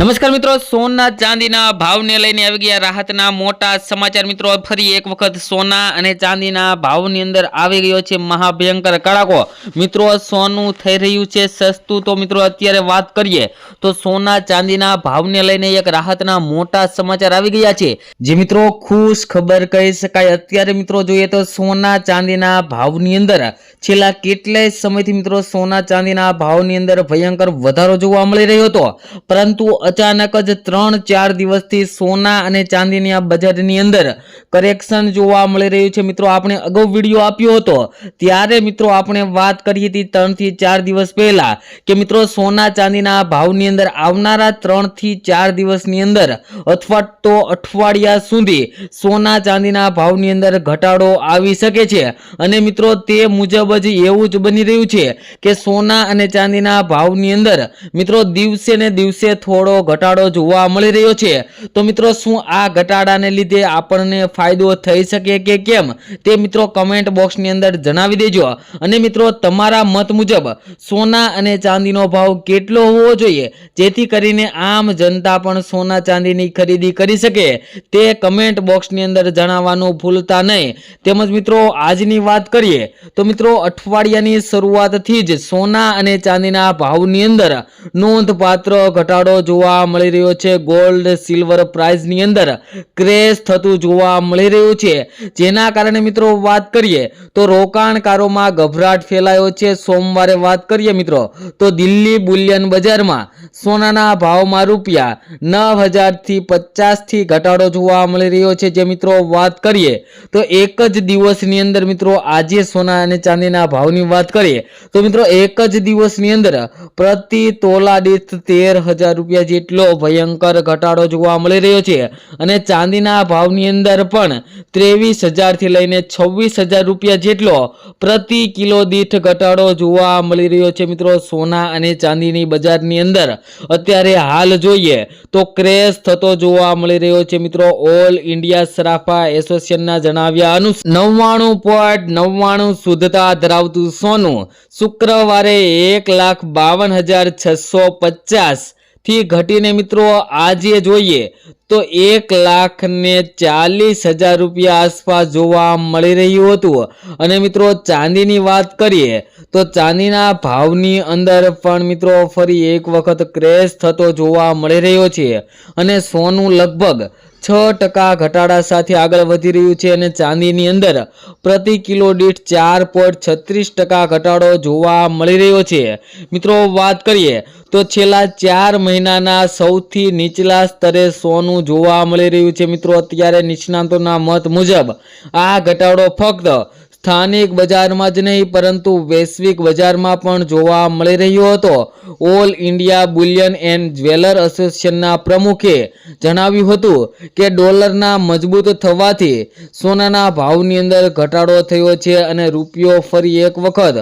નમસ્કાર મિત્રો, સોના ચાંદીના ભાવને લઈને આવી ગયા રાહતના મોટા સમાચાર। મિત્રો ફરી એક વખત સોના અને ચાંદીના ભાવની અંદર આવી ગયો છે મહાભયંકર કડાકો। મિત્રો સોનું થઈ રહ્યું છે સસ્તું। તો મિત્રો અત્યારે વાત કરીએ તો સોના ચાંદીના ભાવને લઈને એક રાહતના મોટા સમાચાર આવી ગયા છે, જે મિત્રો ખુશ ખબર કહી શકાય। અત્યારે મિત્રો જોઈએ તો સોના ચાંદીના ભાવની અંદર છેલ્લા કેટલાય સમયથી મિત્રો સોના ચાંદીના ભાવની અંદર ભયંકર વધારો જોવા મળી રહ્યો હતો, પરંતુ अचानक ज 3-4 દિવસથી સોના અને ચાંદીની આ બજારની અંદર કરેક્શન જોવા મળી રહ્યું છે। મિત્રો આપણે અગાઉ વિડીયો આપ્યો હતો ત્યારે મિત્રો આપણે વાત કરી હતી 3 થી 4 દિવસ પહેલા કે મિત્રો સોના ચાંદીના ભાવની અંદર આવનારા 3 થી 4 દિવસની અંદર અથવા તો અઠવાડિયા સુધી સોના ચાંદીના ભાવની અંદર ઘટાડો આવી શકે છે। અને મિત્રો તે મુજબ જ એવું જ બની રહ્યું છે કે સોના અને ચાંદીના ભાવની અંદર મિત્રો દિવસે ને દિવસે થોડો ઘટાડો જોવા મળી રહ્યો છે। તો મિત્રો શું આ ઘટાડાને લીધે આપણને ફાયદો થઈ શકે કે કેમ તે મિત્રો કમેન્ટ બોક્સની અંદર જણાવી દેજો। અને મિત્રો તમારા મત મુજબ સોના અને ચાંદીનો ભાવ કેટલો હોવો જોઈએ જેથી કરીને આમ જનતા પણ સોના ચાંદીની ખરીદી કરી શકે તે કમેન્ટ બોક્સની અંદર જણાવવાનું ભૂલતા નહીં। તેમજ મિત્રો આજની વાત કરીએ તો મિત્રો અઠવાડિયાની શરૂઆતથી જ સોના અને ચાંદીના ભાવની અંદર નોંધપાત્ર ઘટાડો જોવા મળી રહ્યો છે। ગોલ્ડ સિલ્વર પ્રાઇસની અંદર ક્રેશ થતું જોવા મળી રહ્યું છે, જેના કારણે મિત્રો વાત કરીએ તો રોકાણકારોમાં ગભરાટ ફેલાયો છે। સોમવારે વાત કરીએ મિત્રો તો દિલ્હી બુલિયન બજારમાં સોનાના ભાવમાં રૂપિયા 9,000 થી 50 થી ઘટાડો જોવા મળી રહ્યો છે। જે મિત્રો વાત કરીએ તો એક જ દિવસની અંદર મિત્રો આજે સોના અને ચાંદીના ભાવની વાત કરીએ તો મિત્રો એક જ દિવસની અંદર પ્રતિ તોલા દીઠ 13,000 રૂપિયા જેટલો ભયંકર ઘટાડો જોવા મળી રહ્યો છે। અને ચાંદીના ભાવની અંદર પણ 23,000 થી લઈને 26,000 રૂપિયા જેટલો પ્રતિ કિલો દીઠ ઘટાડો જોવા મળી રહ્યો છે। મિત્રો સોના અને ચાંદીની બજારની અંદર અત્યારે હાલ જોઈએ તો ક્રેશ થતો જોવા મળી રહ્યો છે। મિત્રો ઓલ ઇન્ડિયા સરાફા એસોસિએશનના જણાવ્યા અનુસાર 99.99 શુદ્ધતા ધરાવતું સોનું શુક્રવારે 1,52,650 થી ઘટીને મિત્રો આજે જોઈએ તો 1,40,000 રૂપિયા આસપાસ જોવા મળી રહ્યું હતું। અને મિત્રો ચાંદીની વાત કરીએ તો ચાંદીના ભાવની અંદર પણ મિત્રો ફરી એક વખત ક્રેશ થતો જોવા મળી રહ્યો છે અને સોનું લગભગ 6% ઘટાડા સાથે આગળ વધી રહ્યું છે અને ચાંદીની અંદર પ્રતિ કિલો દીઠ 4.36% ઘટાડો જોવા મળી રહ્યો છે। મિત્રો વાત કરીએ તો છેલ્લા 4 મહિનાના સૌથી નીચલા સ્તરે સોનું જોવા મળી રહ્યું છે। મિત્રો અત્યારે નિષ્ણાતોના મત મુજબ આ ઘટાડો ફક્ત સ્થાનિક બજારમાં જ નહીં પરંતુ વૈશ્વિક બજારમાં પણ જોવા મળી રહ્યો હતો। All India Boolean and jeweller એસોસિએશનના પ્રમુખે જણાવ્યું હતું કે ડોલરના મજબૂત થવાથી સોનાના ભાવની અંદર ઘટાડો થયો છે અને રૂપિયો ફરી એક વખત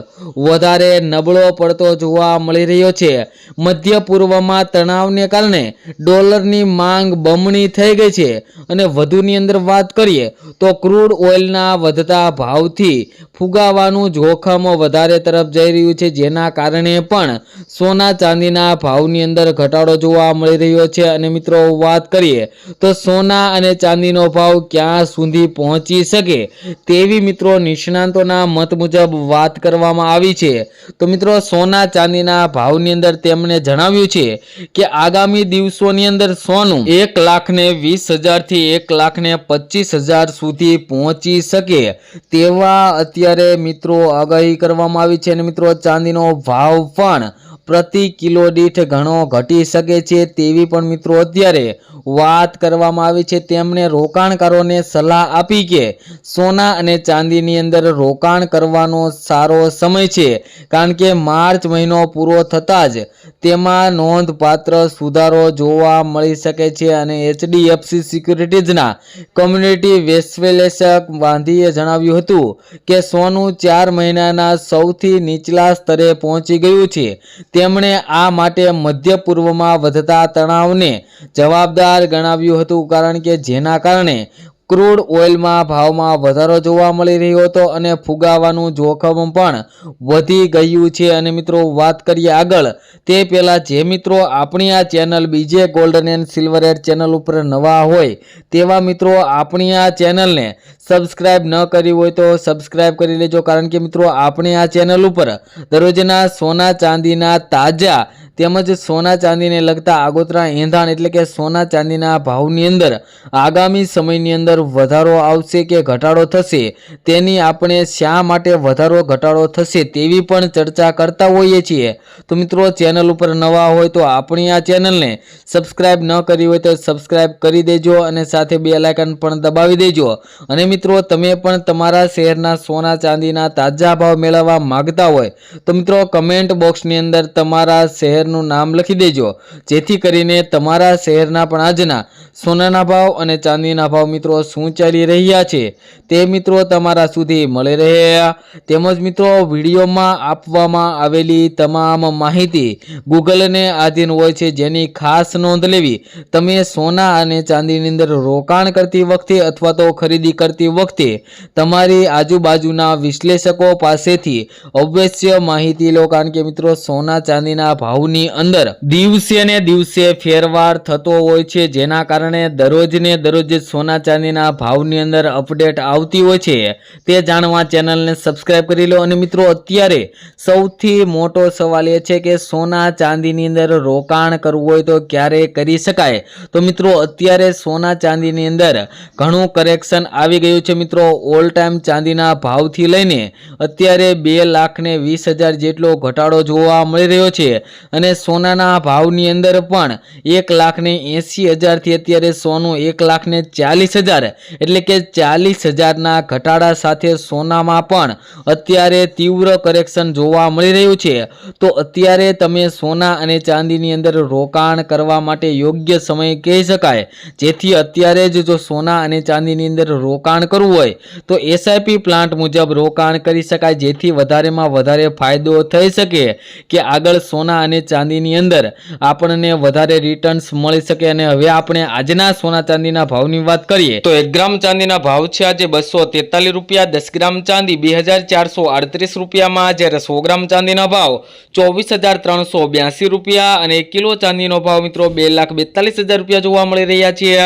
વધારે નબળો પડતો જોવા મળી રહ્યો છે। મધ્ય પૂર્વમાં તણાવને કારણે ડોલરની માંગ બમણી થઈ ગઈ છે અને વધુની અંદર વાત કરીએ તો ક્રૂડ ઓઇલના વધતા ભાવથી ફુગાવાનું જોખમ વધારે તરફ જઈ રહ્યું છે, જેના કારણે પણ સોના ચાંદીના ભાવની અંદર ઘટાડો જોવા મળી રહ્યો છે। અને મિત્રો વાત કરીએ તો સોના અને ચાંદીનો ભાવ ક્યાં સુધી પહોંચી શકે તેવી મિત્રો નિષ્ણાતોના મત મુજબ વાત કરવામાં આવી છે। તો મિત્રો સોના ચાંદીના ભાવની અંદર તેમણે જણાવ્યું છે કે આગામી દિવસોની અંદર સોનું 1,20,000 થી 1,25,000 સુધી પહોંચી શકે તેવા અત્યારે મિત્રો આગાહી કરવામાં આવી છે। અને મિત્રો ચાંદીનો ભાવ પણ પ્રતિ કિલો દીઠ ઘણો ઘટી શકે છે તેવી પણ મિત્રો અત્યારે વાત કરવામાં આવી છે। તેમણે રોકાણકારોને સલાહ આપી કે સોના અને ચાંદીની અંદર રોકાણ કરવાનો સારો સમય છે, કારણ કે માર્ચ મહિનો પૂરો થતાં જ તેમાં નોંધપાત્ર સુધારો જોવા મળી શકે છે। અને એચડીએફસી સિક્યુરિટીઝના કમ્યુનિટી વિશ્લેષક વાંધીએ જણાવ્યું હતું કે સોનું 4 મહિનાના સૌથી નીચલા સ્તરે પહોંચી ગયું છે। તેમણે આ માટે મધ્ય પૂર્વમાં વધતા તણાવને જવાબદાર ગણાવ્યું હતું, કારણ કે જેના કારણે ક્રૂડ ઓઇલમાં ભાવમાં વધારો જોવા મળી રહ્યો હતો અને ફુગાવાનું જોખમ પણ વધી ગયું છે। અને મિત્રો વાત કરીએ આગળ તે પહેલા જે મિત્રો આપણી આ ચેનલ બીજે golden and silver add channel ઉપર નવા હોય તેવા મિત્રો આપણી આ ચેનલને સબસ્ક્રાઇબ ન કરી હોય તો સબસ્ક્રાઇબ કરી લેજો, કારણ કે મિત્રો આપણે આ ચેનલ ઉપર દરરોજના સોના ચાંદીના તાજા તેમજ સોના ચાંદીને લગતા આગોતરા એંધાણ એટલે કે સોના ચાંદીના ભાવની અંદર આગામી સમયની અંદર વધારો આવશે કે ઘટાડો થશે તેની આપણે શા માટે વધારો ઘટાડો થશે તેવી પણ ચર્ચા કરતા હોઈએ છીએ। તો મિત્રો ચેનલ ઉપર નવા હોય તો આપણી આ ચેનલને સબસ્ક્રાઇબ ન કરી હોય તો સબસ્ક્રાઇબ કરી દેજો અને સાથે બેલ આઇકન પણ દબાવી દેજો। અને મિત્રો તમે પણ તમારા શહેરના સોના ચાંદીના તાજા ભાવ મેળવવા માંગતા હોય તો મિત્રો કમેન્ટ બોક્સની અંદર તમારા શહેરનું નામ લખી દેજો, જેથી કરીને તમારા શહેરના પણ આજના સોનાના ભાવ અને ચાંદીના ભાવ મિત્રો શું ચાલી રહ્યા છે તે મિત્રો તમારા સુધી મળી રહે। તેમજ મિત્રો વિડીયોમાં આપવામાં આવેલી તમામ માહિતી ગૂગલને આધીન હોય છે, જેની ખાસ નોંધ લેવી। તમે સોના અને ચાંદીની અંદર રોકાણ કરતી વખતે અથવા તો ખરીદી કરતી વખતે તમારી આજુબાજુના વિશ્લેષકો પાસેથી અવશ્ય માહિતી લો, કારણ કે મિત્રો સોના ચાંદીના ભાવની અંદર દિવસે ને દિવસે ફેરફાર થતો હોય છે, જેના કારણે દરરોજ ને દરરોજ સોના ચાંદીના ભાવની અંદર અપડેટ આવતી હોય છે। તે જાણવા ચેનલને સબસ્ક્રાઇબ કરી લો। અને મિત્રો અત્યારે સૌથી મોટો સવાલ એ છે કે સોના ચાંદીની અંદર રોકાણ કરવું હોય તો ક્યારે કરી શકાય? તો મિત્રો અત્યારે સોના ચાંદીની અંદર ઘણું કરેક્શન આવી ગયું છે। મિત્રો ઓલ ટાઈમ ચાંદીના ભાવથી લઈને અત્યારે 2,20,000 જેટલો ઘટાડો જોવા મળી રહ્યો છે અને સોનાના ભાવની અંદર પણ 1,80,000 થી અત્યારે સોનું 1,40,000 એટલે કે 40,000ના ઘટાડા સાથે સોનામાં પણ અત્યારે તીવ્ર કરેક્શન જોવા મળી રહ્યું છે। તો અત્યારે તમે સોના અને ચાંદીની અંદર રોકાણ કરવા માટે યોગ્ય સમય કહી શકાય, જેથી અત્યારે જ જો સોના અને ચાંદીની અંદર રોકાણ કરવું હોય તો એસઆઈપી પ્લાન્ટ મુજબ રોકાણ કરી શકાય, જેથી વધારેમાં વધારે ફાયદો થઈ શકે કે આગળ સોના અને ચાંદીની અંદર આપણને વધારે રિટર્ન્સ મળી શકે। અને હવે આપણે આજના સોના ચાંદીના ભાવની વાત કરીએ તો 1 ગ્રામ ચાંદીના ભાવ છે આજે 243 રૂપિયા, 10 ગ્રામ ચાંદી 2,438 રૂપિયામાં, જ્યારે 100 ગ્રામ ચાંદીના ભાવ 24,382 રૂપિયા અને 1 કિલો ચાંદીનો ભાવ મિત્રો 2,42,000 રૂપિયા જોવા મળી રહ્યા છે।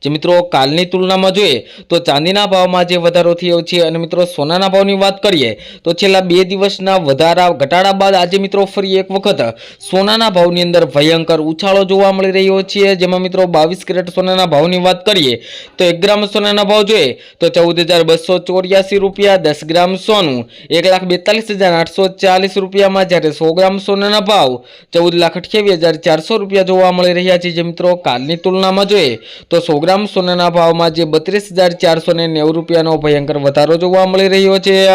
જે મિત્રો કાલની તુલનામાં જોઈએ તો ચાંદીના ભાવમાં જે વધારો થયો છે અને મિત્રો સોનાના ભાવની વાત કરીએ તો છેલ્લા 2 દિવસના ઘટાડા બાદ આજે મિત્રો ફરી એક વખત સોનાના ભાવની અંદર ભયંકર ઉછાળો જોવા મળી રહ્યો છે। જેમાં મિત્રો 22 કેરેટ સોનાના ભાવની વાત કરીએ તો 1 ગ્રામ સોનાના ભાવ જોઈએ તો 14,284 રૂપિયા, 10 ગ્રામ સોનું 1,42,840 રૂપિયામાં, જ્યારે 100 ગ્રામ સોનાના ભાવ 14,28,400 રૂપિયા જોવા મળી રહ્યા છે। જે મિત્રો કાલની તુલનામાં જોઈએ તો 100 ગ્રામ સોનાના ભાવમાં જે 32,490 રૂપિયાનો ભયંકર વધારો જોવા મળી રહ્યો છે।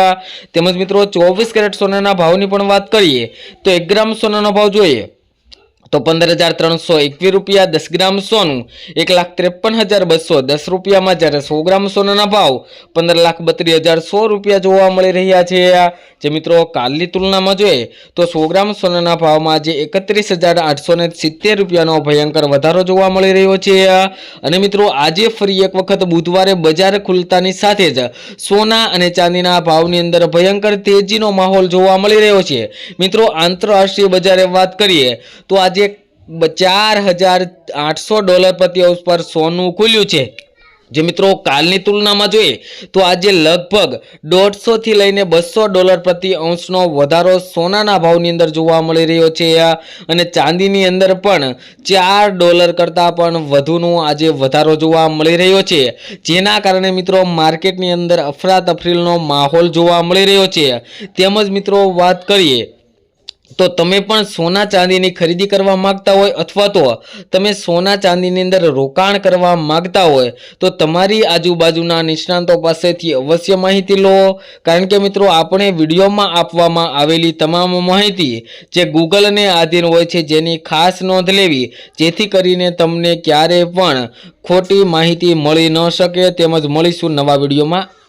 તેમજ મિત્રો 24 કેરેટ સોનાના ભાવની પણ વાત કરીએ તો 1 ગ્રામ સોનાનો ભાવ જોઈએ તો 15,321 રૂપિયા, 10 ગ્રામ સોનું 1,53,210 રૂપિયામાં, જ્યારે 100 ગ્રામ સોનાના ભાવ 15,32,100 રૂપિયા જોવા મળી રહ્યા છે। જે મિત્રો કાલની તુલનામાં જોઈએ તો 100 ગ્રામ સોનાના ભાવમાં જે 31,870 રૂપિયાનો ભયંકર વધારો જોવા મળી રહ્યો છે। અને મિત્રો આજે ફરી એક વખત બુધવારે બજાર ખુલતાની સાથે જ સોના અને ચાંદીના ભાવની અંદર ભયંકર તેજીનો માહોલ જોવા મળી રહ્યો છે। મિત્રો આંતરરાષ્ટ્રીય બજારે વાત કરીએ તો આજે $4,800 પ્રતિ ઔંસ પર સોનું ખુલ્યું છે। જે મિત્રો કાલની તુલનામાં જોઈએ તો આજે લગભગ 150 થી લઈને $200 પ્રતિ ઔંસનો વધારો સોનાના ભાવની અંદર જોવા મળી રહ્યો છે। અને ચાંદીની અંદર પણ $4 કરતાં પણ વધુનો આજે વધારો જોવા મળી રહ્યો છે, જેના કારણે મિત્રો માર્કેટની અંદર અફરાતફરીનો માહોલ જોવા મળી રહ્યો છે। તેમજ મિત્રો વાત કરીએ તો તમે પણ સોના ચાંદીની ખરીદી કરવા માંગતા હોય અથવા તો તમે સોના ચાંદીની અંદર રોકાણ કરવા માંગતા હોય તો તમારી આજુબાજુના નિષ્ણાંતો પાસેથી અવશ્ય માહિતી લો, કારણ કે મિત્રો આપણે વિડીયોમાં આપવામાં આવેલી તમામ માહિતી જે ગૂગલને આધીન હોય છે, જેની ખાસ નોંધ લેવી, જેથી કરીને તમને ક્યારેય પણ ખોટી માહિતી મળી ન શકે। તેમજ મળીશું નવા વિડીયોમાં।